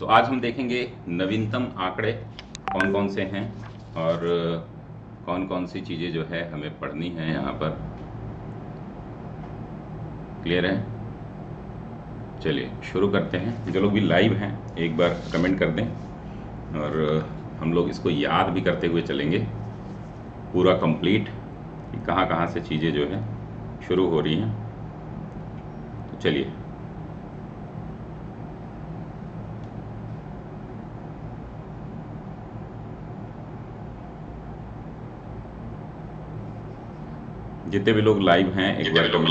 तो आज हम देखेंगे नवीनतम आंकड़े कौन कौन से हैं और कौन कौन सी चीज़ें जो है हमें पढ़नी है यहाँ पर। क्लियर है? चलिए शुरू करते हैं। जो लोग भी लाइव हैं एक बार कमेंट कर दें और हम लोग इसको याद भी करते हुए चलेंगे पूरा कंप्लीट कि कहाँ कहाँ से चीज़ें जो है शुरू हो रही हैं। तो चलिए जितने भी लोग लाइव हैं एक बार कमेंट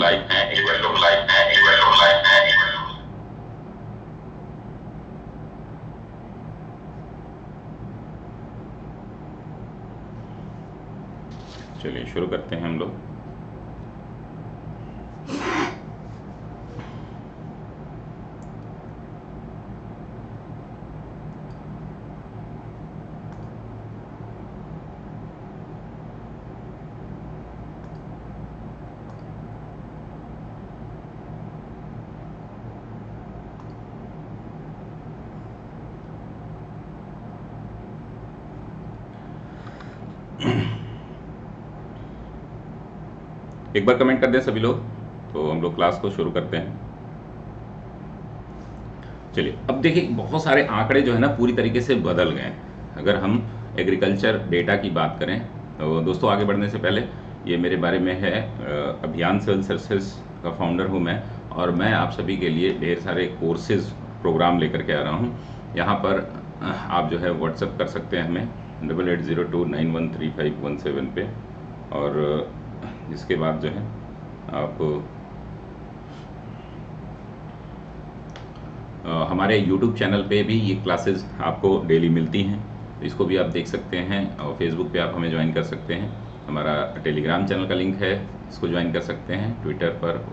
चलिए शुरू करते हैं हम लोग। एक बार कमेंट कर दें सभी लोग तो हम लोग क्लास को शुरू करते हैं। चलिए अब देखिए बहुत सारे आंकड़े जो है ना पूरी तरीके से बदल गए हैं। अगर हम एग्रीकल्चर डेटा की बात करें तो दोस्तों आगे बढ़ने से पहले ये मेरे बारे में है। अभियान सिविल सर्विसेज का फाउंडर हूँ मैं और मैं आप सभी के लिए ढेर सारे कोर्सेज प्रोग्राम लेकर के आ रहा हूँ। यहाँ पर आप जो है व्हाट्सएप कर सकते हैं हमें 8802913517 पे और इसके बाद जो है आप हमारे YouTube चैनल पे भी ये क्लासेस आपको डेली मिलती हैं, तो इसको भी आप देख सकते हैं और फेसबुक पे आप हमें ज्वाइन कर सकते हैं। हमारा टेलीग्राम चैनल का लिंक है, इसको ज्वाइन कर सकते हैं। ट्विटर पर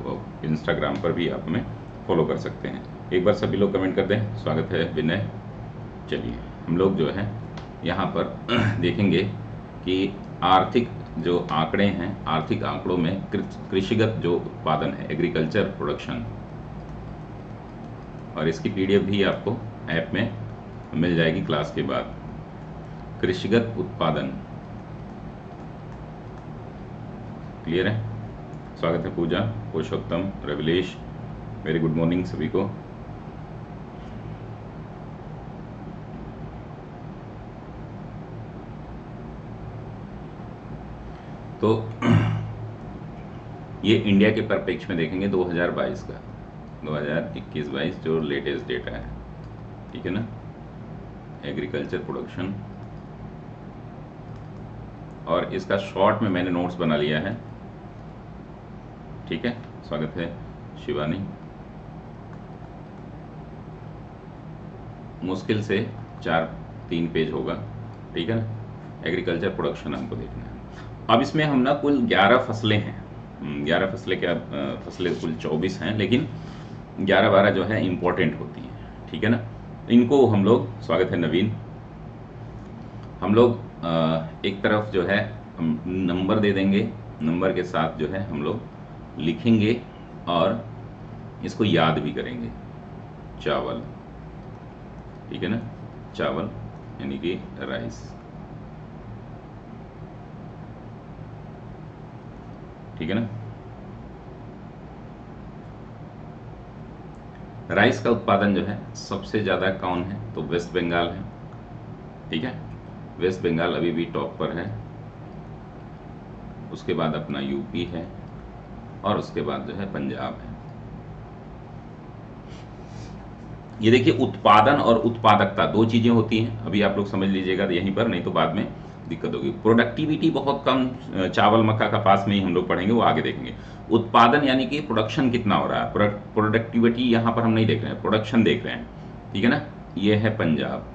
इंस्टाग्राम पर भी आप हमें फॉलो कर सकते हैं। एक बार सभी लोग कमेंट कर दें। स्वागत है विनय। चलिए हम लोग जो है यहाँ पर देखेंगे कि आर्थिक जो आंकड़े हैं, आर्थिक आंकड़ों में कृषिगत जो उत्पादन है, एग्रीकल्चर प्रोडक्शन, और इसकी पीडीएफ भी आपको ऐप में मिल जाएगी क्लास के बाद। कृषिगत उत्पादन क्लियर है? स्वागत है पूजा, पुरुषोत्तम, रविलेश, वेरी गुड मॉर्निंग सभी को। तो ये इंडिया के परिप्रेक्ष्य में देखेंगे 2022 का, 2021-22 जो लेटेस्ट डेटा है, ठीक है ना। एग्रीकल्चर प्रोडक्शन और इसका शॉर्ट में मैंने नोट्स बना लिया है, ठीक है। स्वागत है शिवानी। मुश्किल से 4-3 पेज होगा, ठीक है ना। एग्रीकल्चर प्रोडक्शन हमको देखना है। अब इसमें हम ना कुल 11 फसलें हैं। 11 फसलें क्या, फसलें कुल 24 हैं, लेकिन 11-12 जो है इम्पोर्टेंट होती हैं, ठीक है ना। इनको हम लोग, स्वागत है नवीन, हम लोग एक तरफ जो है हम नंबर दे देंगे, नंबर के साथ जो है हम लोग लिखेंगे और इसको याद भी करेंगे। चावल, ठीक है ना, चावल यानी कि राइस, ठीक है ना। राइस का उत्पादन जो है सबसे ज़्यादा कौन है, तो वेस्ट बंगाल है, ठीक है। वेस्ट बंगाल अभी भी टॉप पर है, उसके बाद अपना यूपी है और उसके बाद जो है पंजाब है। ये देखिए उत्पादन और उत्पादकता दो चीज़ें होती हैं, अभी आप लोग समझ लीजिएगा यहीं पर, नहीं तो बाद में दिक्कत होगी। प्रोडक्टिविटी बहुत कम, चावल मक्का का पास में ही हम लोग पढ़ेंगे, वो आगे देखेंगे। उत्पादन यानी कि प्रोडक्शन कितना हो रहा है, प्रोडक्टिविटी यहाँ पर हम नहीं देख रहे हैं, प्रोडक्शन देख रहे हैं, ठीक है ना। ये है पंजाब,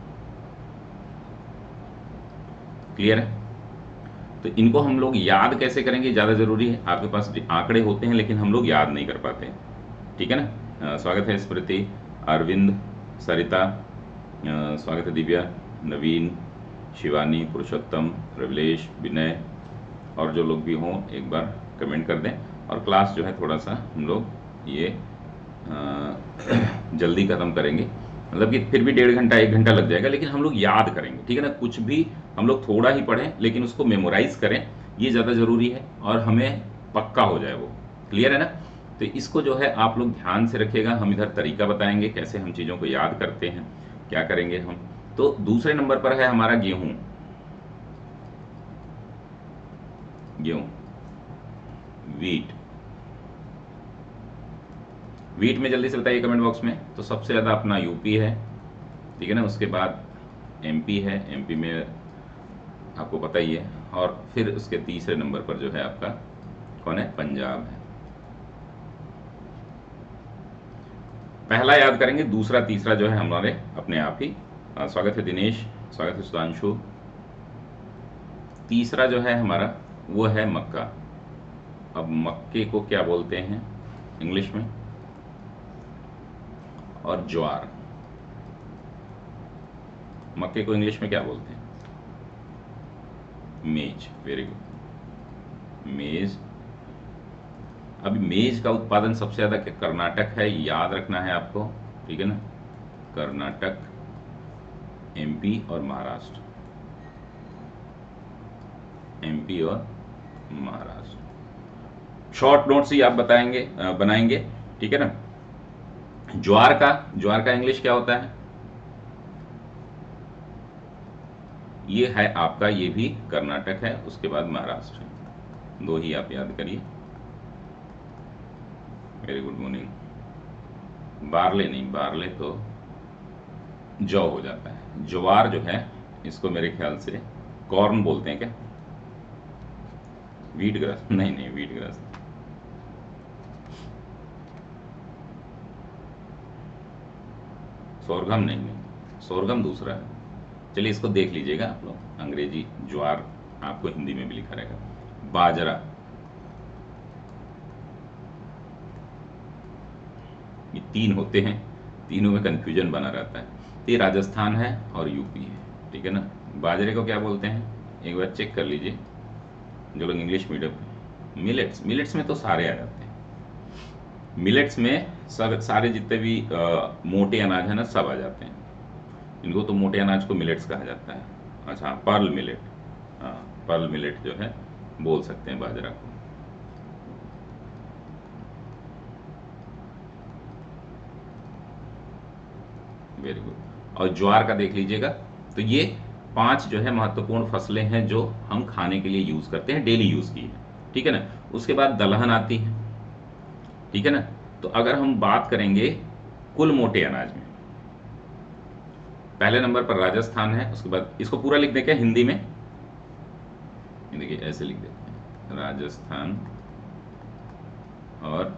क्लियर है। तो इनको हम लोग याद कैसे करेंगे, ज़्यादा ज़रूरी है। आपके पास आंकड़े होते हैं लेकिन हम लोग याद नहीं कर पाते, ठीक है ना। स्वागत है स्मृति, अरविंद, सरिता, स्वागत है दिव्या, नवीन, शिवानी, पुरुषोत्तम, रविलेश, विनय, और जो लोग भी हों एक बार कमेंट कर दें। और क्लास जो है थोड़ा सा हम लोग ये जल्दी ख़त्म करेंगे मतलब कि फिर भी 1.5 घंटा 1 घंटा लग जाएगा, लेकिन हम लोग याद करेंगे, ठीक है ना। कुछ भी हम लोग थोड़ा ही पढ़ें लेकिन उसको मेमोराइज करें, ये ज़्यादा ज़रूरी है, और हमें पक्का हो जाए वो। क्लियर है ना। तो इसको जो है आप लोग ध्यान से रखिएगा। हम इधर तरीका बताएंगे कैसे हम चीज़ों को याद करते हैं, क्या करेंगे हम। तो दूसरे नंबर पर है हमारा गेहूं। गेहूं, वीट। वीट में जल्दी से बताइए कमेंट बॉक्स में। तो सबसे ज़्यादा अपना यूपी है, ठीक है ना। उसके बाद एमपी है, एमपी में आपको पता ही है। और फिर उसके तीसरे नंबर पर जो है आपका कौन है, पंजाब है। पहला याद करेंगे, दूसरा तीसरा जो है हमारे अपने आप ही। स्वागत है दिनेश, स्वागत है सुधांशु। तीसरा जो है हमारा वो है मक्का। अब मक्के को क्या बोलते हैं इंग्लिश में, और ज्वार। मक्के को इंग्लिश में क्या बोलते हैं, मेज। वेरी गुड, मेज। अभी मेज का उत्पादन सबसे ज्यादा कर्नाटक है, याद रखना है आपको, ठीक है ना। कर्नाटक, एमपी और महाराष्ट्र। एमपी और महाराष्ट्र। शॉर्ट नोट्स ही आप बताएंगे, बनाएंगे, ठीक है ना। ज्वार का इंग्लिश क्या होता है, ये है आपका, ये भी कर्नाटक है, उसके बाद महाराष्ट्र है। दो ही आप याद करिए। Very good morning. बारले नहीं, बारले तो जौ हो जाता है। ज्वार जो है इसको मेरे ख्याल से कॉर्न बोलते हैं क्या, वीट ग्रास नहीं, नहीं वीट ग्रास। सोरगम नहीं, नहीं सोरगम दूसरा है। चलिए इसको देख लीजिएगा आप लोग, अंग्रेजी ज्वार आपको हिंदी में भी लिखा रहेगा। बाजरा, ये तीन होते हैं, तीनों में कंफ्यूजन बना रहता है। तो ये राजस्थान है और यूपी है, ठीक है ना। बाजरे को क्या बोलते हैं, एक बार चेक कर लीजिए जो लोग इंग्लिश मीडियम। मिलेट्स, मिलेट्स में तो सारे आ जाते हैं। मिलेट्स में सब सारे जितने भी मोटे अनाज है ना, सब आ जाते हैं। इनको तो मोटे अनाज को मिलेट्स कहा जाता है। अच्छा, पर्ल मिलेट, हाँ पर्ल मिलेट जो है बोल सकते हैं बाजरा को। Very good. और ज्वार का देख लीजिएगा। तो ये 5 जो है महत्वपूर्ण फसलें हैं जो हम खाने के लिए यूज करते हैं, डेली यूज की है, ठीक है ना। उसके बाद दलहन आती है, ठीक है ना। तो अगर हम बात करेंगे कुल मोटे अनाज में, पहले नंबर पर राजस्थान है। उसके बाद इसको पूरा लिख दें क्या हिंदी में, देखिए ऐसे लिख देते हैं राजस्थान, और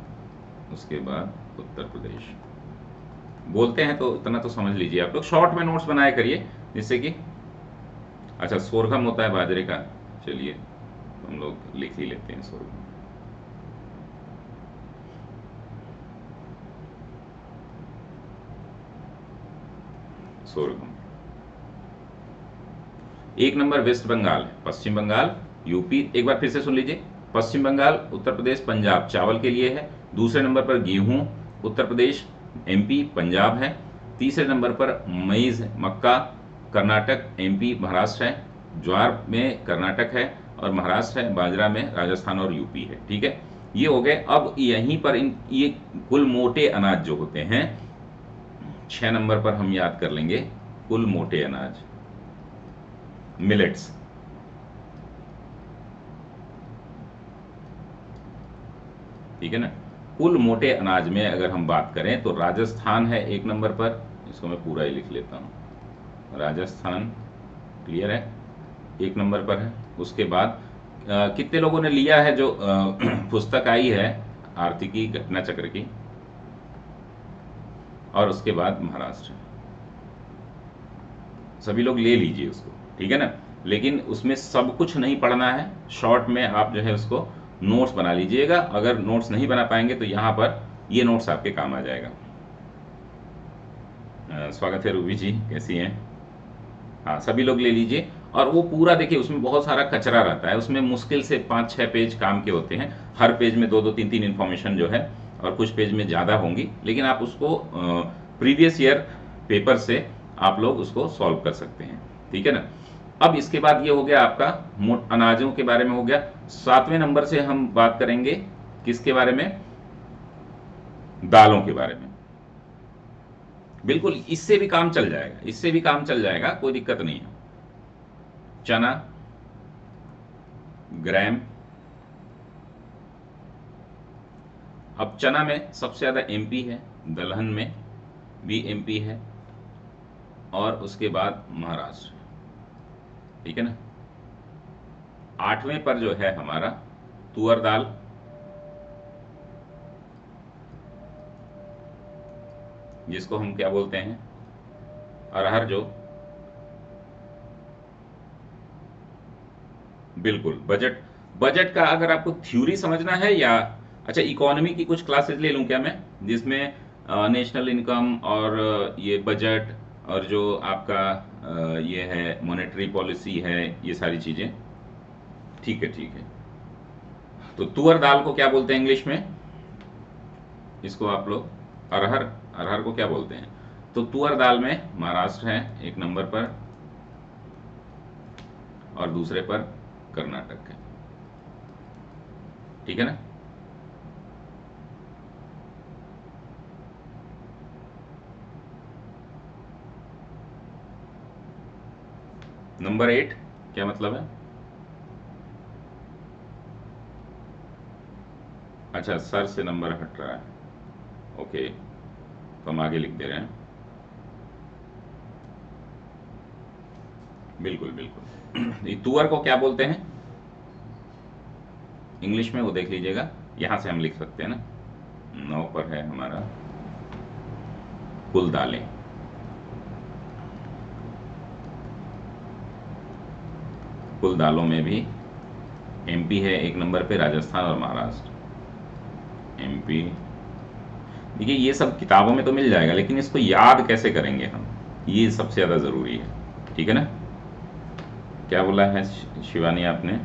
उसके बाद उत्तर प्रदेश बोलते हैं। तो इतना तो समझ लीजिए आप लोग, शॉर्ट में नोट्स बनाया करिए जिससे कि। अच्छा, सोरगम होता है बाजरे का, चलिए हम लोग लिख ही लेते हैं सोरगम। सोरगम। एक नंबर वेस्ट बंगाल है, पश्चिम बंगाल, यूपी। एक बार फिर से सुन लीजिए, पश्चिम बंगाल, उत्तर प्रदेश, पंजाब चावल के लिए है। दूसरे नंबर पर गेहूं, उत्तर प्रदेश, एमपी, पंजाब है। तीसरे नंबर पर मईज, मक्का, कर्नाटक, एमपी, महाराष्ट्र है। ज्वार में कर्नाटक है और महाराष्ट्र है। बाजरा में राजस्थान और यूपी है, ठीक है। ये हो गए। अब यहीं पर ये कुल मोटे अनाज जो होते हैं, 6 नंबर पर हम याद कर लेंगे कुल मोटे अनाज, मिलेट्स। ठीक है ना। कुल मोटे अनाज में अगर हम बात करें तो राजस्थान है 1 नंबर पर, इसको मैं पूरा ही लिख लेता हूं, राजस्थान। क्लियर है, 1 नंबर पर है। उसके बाद कितने लोगों ने लिया है जो पुस्तक आई है आर्थिकी घटना चक्र की, और उसके बाद महाराष्ट्र। सभी लोग ले लीजिए उसको, ठीक है ना। लेकिन उसमें सब कुछ नहीं पढ़ना है, शॉर्ट में आप जो है उसको नोट्स बना लीजिएगा। अगर नोट्स नहीं बना पाएंगे तो यहाँ पर ये नोट्स आपके काम आ जाएगा। स्वागत है रूबी जी, कैसी हैं। हाँ, सभी लोग ले लीजिए। और वो पूरा देखिए, उसमें बहुत सारा कचरा रहता है, उसमें मुश्किल से 5-6 पेज काम के होते हैं। हर पेज में 2-2 3-3 इन्फॉर्मेशन जो है, और कुछ पेज में ज़्यादा होंगी, लेकिन आप उसको प्रीवियस ईयर पेपर से आप लोग उसको सॉल्व कर सकते हैं, ठीक है ना। अब इसके बाद ये हो गया आपका अनाजों के बारे में हो गया। 7वें नंबर से हम बात करेंगे किसके बारे में, दालों के बारे में। बिल्कुल, इससे भी काम चल जाएगा, इससे भी काम चल जाएगा, कोई दिक्कत नहीं है। चना, ग्राम। अब चना में सबसे ज्यादा एमपी है, दलहन में भी एमपी है, और उसके बाद महाराष्ट्र, ठीक है ना। 8वें पर जो है हमारा तुअर दाल, जिसको हम क्या बोलते हैं, अरहर जो। बिल्कुल, बजट, बजट का अगर आपको थ्योरी समझना है, या अच्छा इकोनॉमी की कुछ क्लासेस ले लूं क्या मैं, जिसमें नेशनल इनकम और ये बजट और जो आपका ये है मॉनेटरी पॉलिसी है, ये सारी चीजें। ठीक है, ठीक है। तो तुअर दाल को क्या बोलते हैं इंग्लिश में, इसको आप लोग अरहर, अरहर को क्या बोलते हैं। तो तुअर दाल में महाराष्ट्र है एक नंबर पर, और दूसरे पर कर्नाटक है, ठीक है ना। नंबर 8 क्या मतलब है, अच्छा सर से नंबर हट रहा है, ओके, तो हम आगे लिख दे रहे हैं। बिल्कुल बिल्कुल। ये तुअर को क्या बोलते हैं इंग्लिश में, वो देख लीजिएगा, यहां से हम लिख सकते हैं ना। 9 पर है हमारा कुल दालें। कुल दालों में भी एमपी है एक नंबर पे, राजस्थान और महाराष्ट्र। एमपी, देखिए ये सब किताबों में तो मिल जाएगा, लेकिन इसको याद कैसे करेंगे हम, ये सबसे ज्यादा जरूरी है, ठीक है ना। क्या बोला है शिवानी आपने,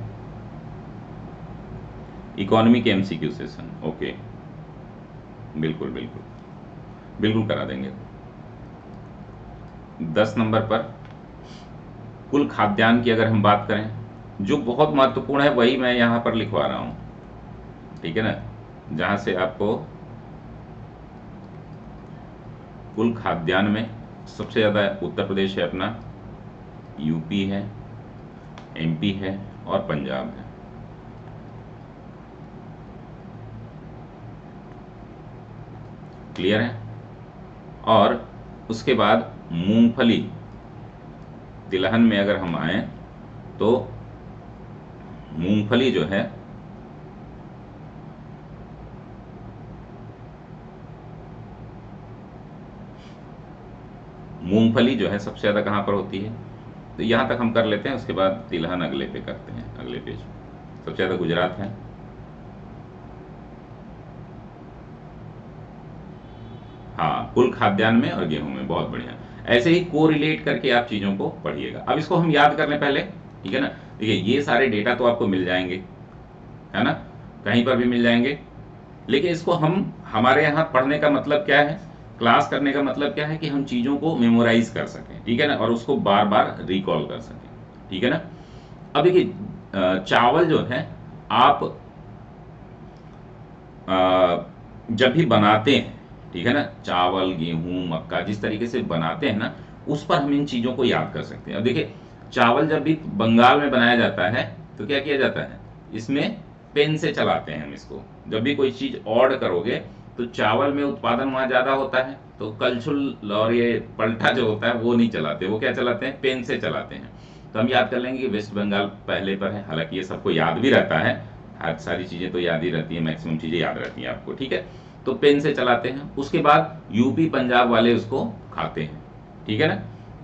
इकोनॉमी के एमसीक्यू सेशन, ओके, बिल्कुल बिल्कुल, बिल्कुल करा देंगे। 10 नंबर पर कुल खाद्यान्न की अगर हम बात करें, जो बहुत महत्वपूर्ण है वही मैं यहां पर लिखवा रहा हूं, ठीक है ना, जहां से आपको कुल खाद्यान्न में सबसे ज्यादा उत्तर प्रदेश है अपना, यूपी है, एमपी है, और पंजाब है। क्लियर है। और उसके बाद मूंगफली, तिलहन में अगर हम आए तो मूंगफली जो है मूंगफली जो है सबसे ज्यादा कहां पर होती है, तो यहां तक हम कर लेते हैं, उसके बाद तिलहन अगले पे करते हैं, अगले पेज। सबसे ज्यादा गुजरात है, हाँ, कुल खाद्यान्न में और गेहूं में, बहुत बढ़िया। ऐसे ही को रिलेट करके आप चीजों को पढ़िएगा। अब इसको हम याद कर लें पहले, ठीक है ना। देखिए ये सारे डेटा तो आपको मिल जाएंगे, है ना, कहीं पर भी मिल जाएंगे, लेकिन इसको हम, हमारे यहाँ पढ़ने का मतलब क्या है, क्लास करने का मतलब क्या है कि हम चीजों को मेमोराइज कर सकें, ठीक है ना, और उसको बार बार रिकॉल कर सकें, ठीक है ना। अब देखिए चावल जो है आप जब भी बनाते हैं, ठीक है ना, चावल गेहूं मक्का जिस तरीके से बनाते हैं ना, उस पर हम इन चीजों को याद कर सकते हैं। अब देखिए चावल जब भी बंगाल में बनाया जाता है तो क्या किया जाता है, इसमें पेन से चलाते हैं हम इसको। जब भी कोई चीज ऑड करोगे तो चावल में उत्पादन वहां ज्यादा होता है, तो कलछुल और ये पलटा जो होता है वो नहीं चलाते, वो क्या चलाते हैं, पेन से चलाते हैं। तो हम याद कर लेंगे कि वेस्ट बंगाल पहले पर है, हालांकि ये सबको याद भी रहता है, हर सारी चीजें तो याद ही रहती है, मैक्सिमम चीजें याद रहती हैं आपको, ठीक है। तो पेन से चलाते हैं, उसके बाद यूपी पंजाब वाले उसको खाते हैं, ठीक है ना।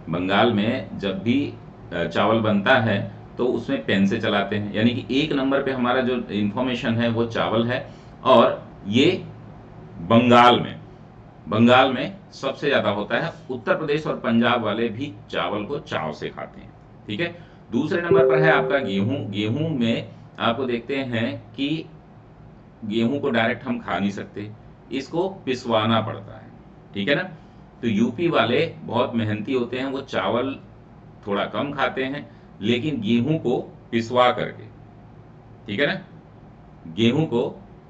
बंगाल में जब भी चावल बनता है तो उसमें पेन से चलाते हैं, यानी कि एक नंबर पे हमारा जो इंफॉर्मेशन है वो चावल है। और ये बंगाल में, बंगाल में सबसे ज्यादा होता है, उत्तर प्रदेश और पंजाब वाले भी चावल को चाव से खाते हैं, ठीक है। दूसरे नंबर पर है आपका गेहूं। गेहूं में आपको देखते हैं कि गेहूं को डायरेक्ट हम खा नहीं सकते, इसको पिसवाना पड़ता है, ठीक है ना। तो यूपी वाले बहुत मेहनती होते हैं, वो चावल थोड़ा कम खाते हैं लेकिन गेहूं को पिसवा करके, ठीक है ना, गेहूं को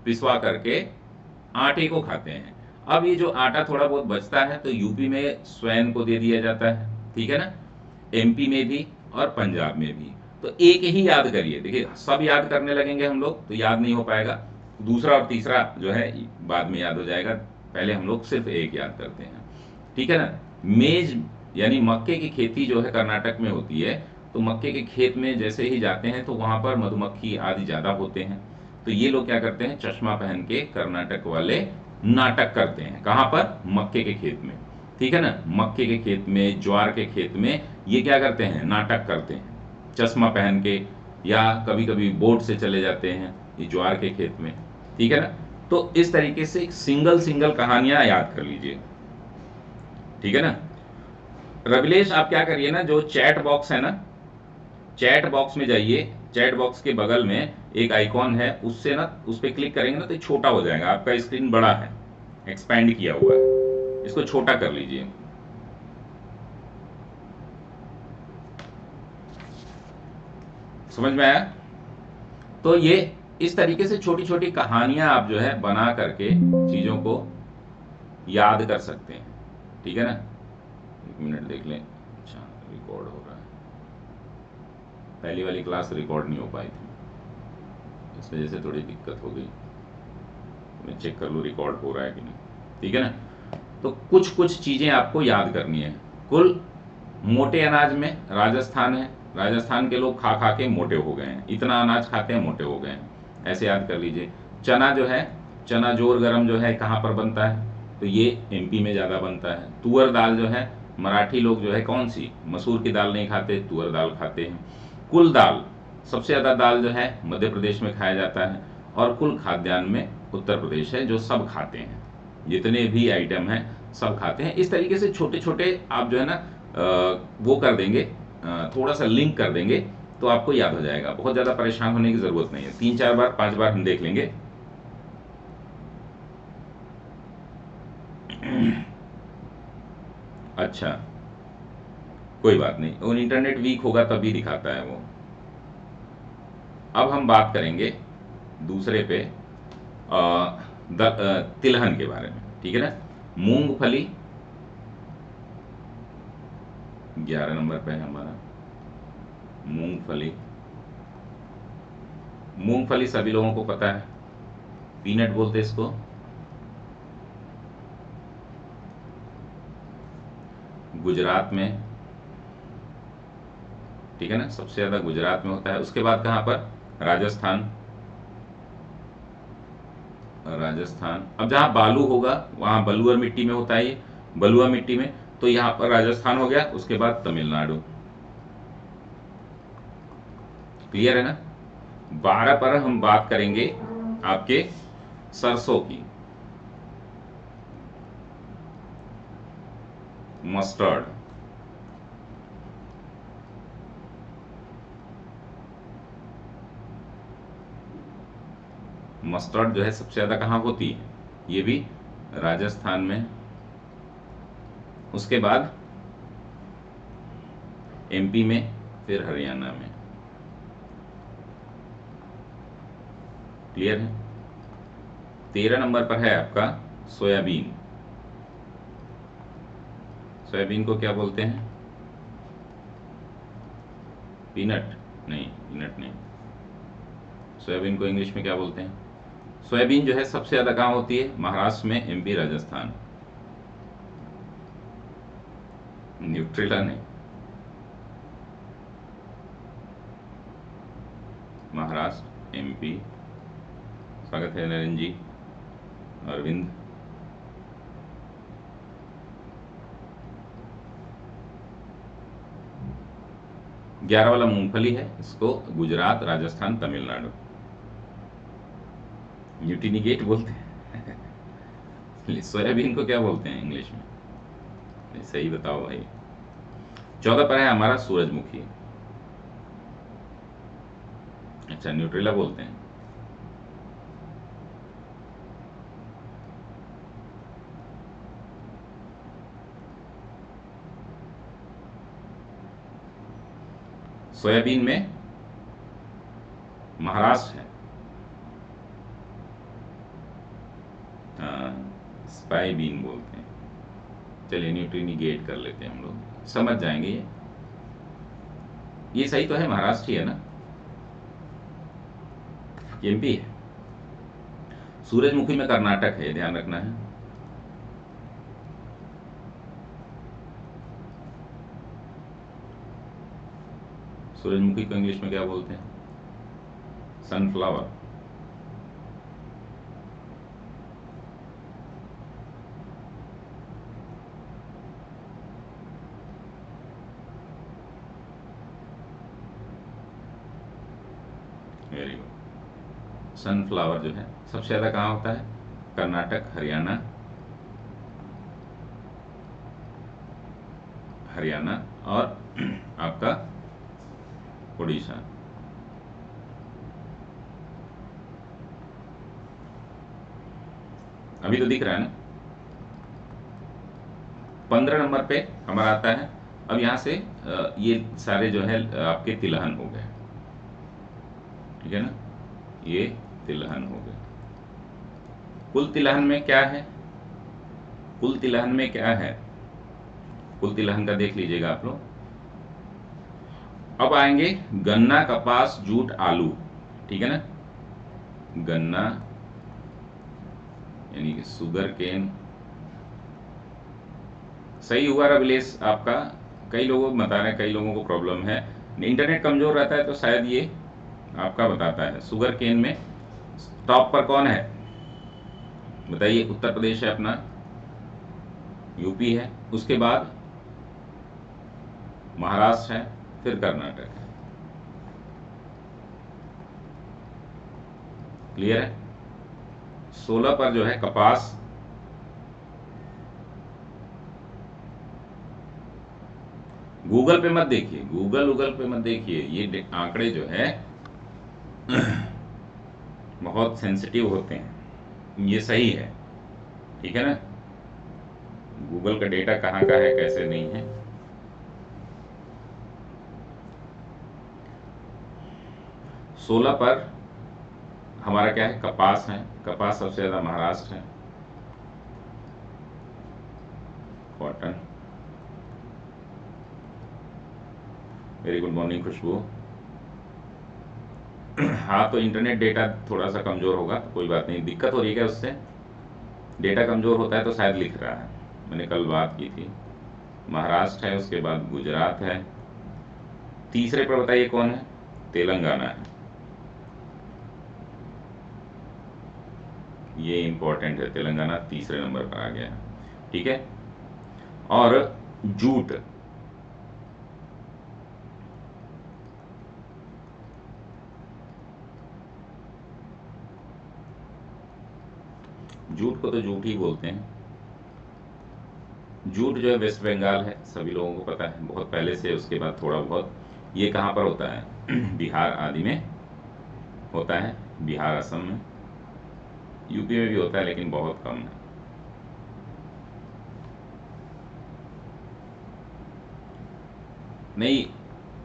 पिसवा करके आटे को खाते हैं। अब ये जो आटा थोड़ा बहुत बचता है तो यूपी में स्वैन को दे दिया जाता है, ठीक है ना, एमपी में भी और पंजाब में भी। तो एक ही याद करिए, देखिए सब याद करने लगेंगे हम लोग तो याद नहीं हो पाएगा, दूसरा और तीसरा जो है बाद में याद हो जाएगा, पहले हम लोग सिर्फ एक याद करते हैं, ठीक है ना। मेज यानी मक्के की खेती जो है कर्नाटक में होती है, तो मक्के के खेत में जैसे ही जाते हैं तो वहां पर मधुमक्खी आदि ज्यादा होते हैं, तो ये लोग क्या करते हैं, चश्मा पहन के कर्नाटक वाले नाटक करते हैं, कहां पर, मक्के के खेत में, ठीक है ना, मक्के के खेत में, ज्वार के खेत में ये क्या करते हैं, नाटक करते हैं चश्मा पहन के, या कभी कभी बोट से चले जाते हैं ये ज्वार के खेत में, ठीक है ना। तो इस तरीके से सिंगल सिंगल कहानियां याद कर लीजिए, ठीक है ना। रविलेश आप क्या करिए ना, जो चैट बॉक्स है ना, चैट बॉक्स में जाइए, चैट बॉक्स के बगल में एक आइकॉन है, उससे ना उस पर क्लिक करेंगे ना तो छोटा हो जाएगा, आपका स्क्रीन बड़ा है, एक्सपैंड किया हुआ है, इसको छोटा कर लीजिए। समझ में आया। तो ये इस तरीके से छोटी छोटी कहानियां आप जो है बना करके चीजों को याद कर सकते हैं, ठीक है ना। एक मिनट देख लें, अच्छा रिकॉर्ड हो रहा है, पहली वाली क्लास रिकॉर्ड नहीं हो पाई थी, इस वजह से थोड़ी दिक्कत हो गई, मैं चेक कर लूँ रिकॉर्ड हो रहा है कि नहीं, ठीक है ना। तो कुछ कुछ चीजें आपको याद करनी है। कुल मोटे अनाज में राजस्थान है, राजस्थान के लोग खा खा के मोटे हो गए हैं, इतना अनाज खाते हैं मोटे हो गए हैं, ऐसे याद कर लीजिए। चना जो है, चना जोर गरम जो है कहाँ पर बनता है, तो ये एमपी में ज़्यादा बनता है। तुअर दाल जो है, मराठी लोग जो है कौन सी, मसूर की दाल नहीं खाते, तुअर दाल खाते हैं। कुल दाल, सबसे ज़्यादा दाल जो है मध्य प्रदेश में खाया जाता है, और कुल खाद्यान्न में उत्तर प्रदेश है जो सब खाते हैं, जितने भी आइटम हैं सब खाते हैं। इस तरीके से छोटे छोटे आप जो है ना वो कर देंगे, थोड़ा सा लिंक कर देंगे तो आपको याद हो जाएगा, बहुत ज़्यादा परेशान होने की ज़रूरत नहीं है, 3 4 बार 5 बार हम देख लेंगे। अच्छा, कोई बात नहीं, वो इंटरनेट वीक होगा तभी दिखाता है वो। अब हम बात करेंगे दूसरे पे, तिलहन के बारे में, ठीक है ना। मूंगफली 11 नंबर पे है हमारा, मूंगफली। मूंगफली सभी लोगों को पता है, पीनट बोलते हैं इसको। गुजरात में, ठीक है ना, सबसे ज्यादा गुजरात में होता है, उसके बाद कहां पर, राजस्थान। राजस्थान, अब जहां बालू होगा वहां बलुआ मिट्टी में होता है ये, बलुआ मिट्टी में, तो यहां पर राजस्थान हो गया, उसके बाद तमिलनाडु। क्लियर है ना। 12 पर हम बात करेंगे आपके सरसों की, मस्टर्ड। मस्टर्ड जो है सबसे ज्यादा कहां होती है, ये भी राजस्थान में, उसके बाद एमपी में, फिर हरियाणा में। क्लियर है। 13 नंबर पर है आपका सोयाबीन। सोयाबीन को क्या बोलते हैं, पीनट नहीं, पीनट नहीं, सोयाबीन को इंग्लिश में क्या बोलते हैं। सोयाबीन जो है सबसे ज्यादा कहां होती है, महाराष्ट्र में, एमपी, राजस्थान। न्यूट्रिला नहीं, महाराष्ट्र, एमपी। स्वागत है नरेंद्र जी, अरविंद। ग्यारह वाला मूंगफली है, इसको गुजरात, राजस्थान, तमिलनाडु, न्यूटिनिगेट बोलते हैं। सोयाबीन को क्या बोलते हैं इंग्लिश में, सही बताओ भाई। 14 पर है हमारा सूरजमुखी। अच्छा, न्यूट्रिला बोलते हैं। सोयाबीन में महाराष्ट्र है। स्पाई बीन बोलते हैं। चलिए न्यूट्रीनिगेट कर लेते हैं हम लोग, समझ जाएंगे। ये सही तो है, महाराष्ट्र ही है ना, एमपी है। सूरजमुखी में कर्नाटक है, ध्यान रखना है। सूरजमुखी को इंग्लिश में क्या बोलते हैं? सनफ्लावर। Very good. सनफ्लावर जो है सबसे ज्यादा कहाँ होता है? कर्नाटक, हरियाणा और आपका उड़ीसा। अभी तो दिख रहा है ना। 15 नंबर पे हमारा आता है। अब यहाँ से ये सारे जो है आपके तिलहन हो गए, ठीक है ना, ये तिलहन हो गए। कुल तिलहन में क्या है? कुल तिलहन में क्या है? कुल तिलहन का देख लीजिएगा आप लोग। अब आएंगे गन्ना, कपास, जूट, आलू, ठीक है ना। गन्ना यानी कि सुगर केन। सही हुआ रविलेश आपका। कई लोगों को बता रहे हैं, कई लोगों को प्रॉब्लम है, इंटरनेट कमजोर रहता है तो शायद ये आपका बताता है। सुगर केन में टॉप पर कौन है बताइए? उत्तर प्रदेश है अपना, यूपी है, उसके बाद महाराष्ट्र है, फिर कर्नाटक है। क्लियर है? 16 पर जो है कपास, गूगल पे मत देखिए, गूगल पे मत देखिए, ये आंकड़े जो है बहुत सेंसिटिव होते हैं। ये सही है, ठीक है ना। गूगल का डेटा कहाँ का है, कैसे नहीं है। सोलह पर हमारा क्या है? कपास है। कपास सबसे ज्यादा महाराष्ट्र है। कॉटन। वेरी गुड मॉर्निंग खुशबू। हाँ, तो इंटरनेट डेटा थोड़ा सा कमजोर होगा, कोई बात नहीं। दिक्कत हो रही है क्या उससे? डेटा कमजोर होता है तो शायद लिख रहा है, मैंने कल बात की थी। महाराष्ट्र है, उसके बाद गुजरात है, तीसरे पर बताइए कौन है? तेलंगाना है। ये इंपॉर्टेंट है, तेलंगाना तीसरे नंबर पर आ गया है, ठीक है। और जूट, जूट को तो जूट ही बोलते हैं। जूट जो है वेस्ट बंगाल है, सभी लोगों को पता है, बहुत पहले से। उसके बाद थोड़ा बहुत ये कहाँ पर होता है? बिहार आदि में होता है, बिहार, असम में, यूपी में भी होता है, लेकिन बहुत कम है। नहीं,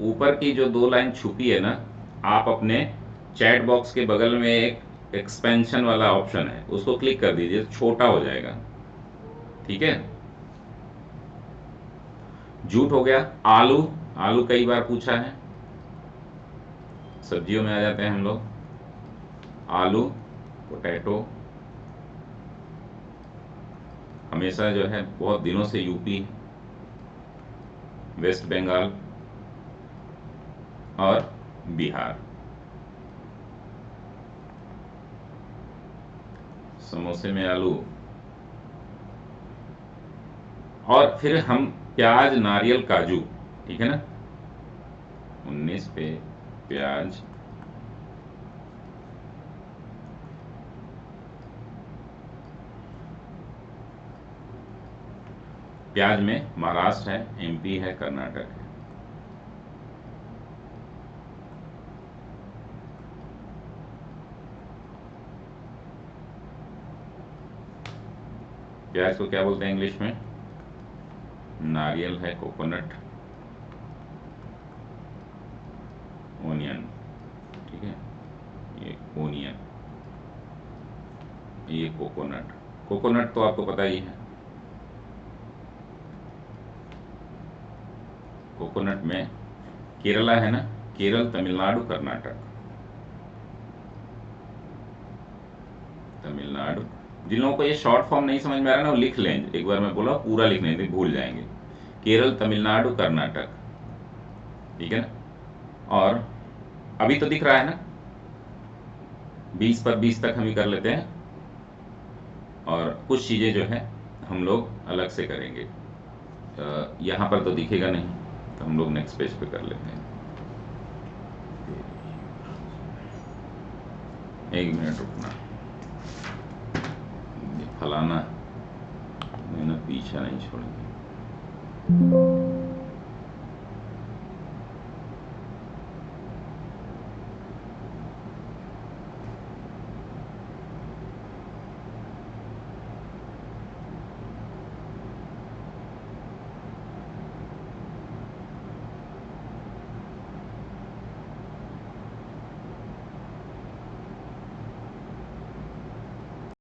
ऊपर की जो 2 लाइन छुपी है ना, आप अपने चैट बॉक्स के बगल में एक एक्सपेंशन वाला ऑप्शन है, उसको क्लिक कर दीजिए, छोटा हो जाएगा, ठीक है। जूट हो गया। आलू, आलू कई बार पूछा है, सब्जियों में आ जाते हैं हम लोग। आलू, पोटैटो, हमेशा जो है बहुत दिनों से यूपी, वेस्ट बंगाल और बिहार। समोसे में आलू। और फिर हम प्याज, नारियल, काजू, ठीक है ना। 19 पे प्याज, प्याज में महाराष्ट्र है, एमपी है, कर्नाटक है। प्याज को क्या बोलते हैं इंग्लिश में? नारियल है, कोकोनट। ओनियन, ठीक है, ये ओनियन, ये कोकोनट। कोकोनट तो आपको पता ही है, कोकोनट में केरला है ना, केरल, तमिलनाडु, कर्नाटक, तमिलनाडु। जिन लोगों को ये शॉर्ट फॉर्म नहीं समझ में आ रहा ना, वो लिख लें, एक बार मैं बोला पूरा लिख लें, नहीं भूल जाएंगे। केरल, तमिलनाडु, कर्नाटक, ठीक है ना। और अभी तो दिख रहा है ना, 20 पर 20 तक हम ही कर लेते हैं, और कुछ चीज़ें जो है हम लोग अलग से करेंगे। यहाँ पर तो दिखेगा नहीं, तो हम लोग नेक्स्ट पेज पे कर लेते हैं। एक मिनट रुकना, फलाना मैंने पीछा नहीं छोड़ेंगे।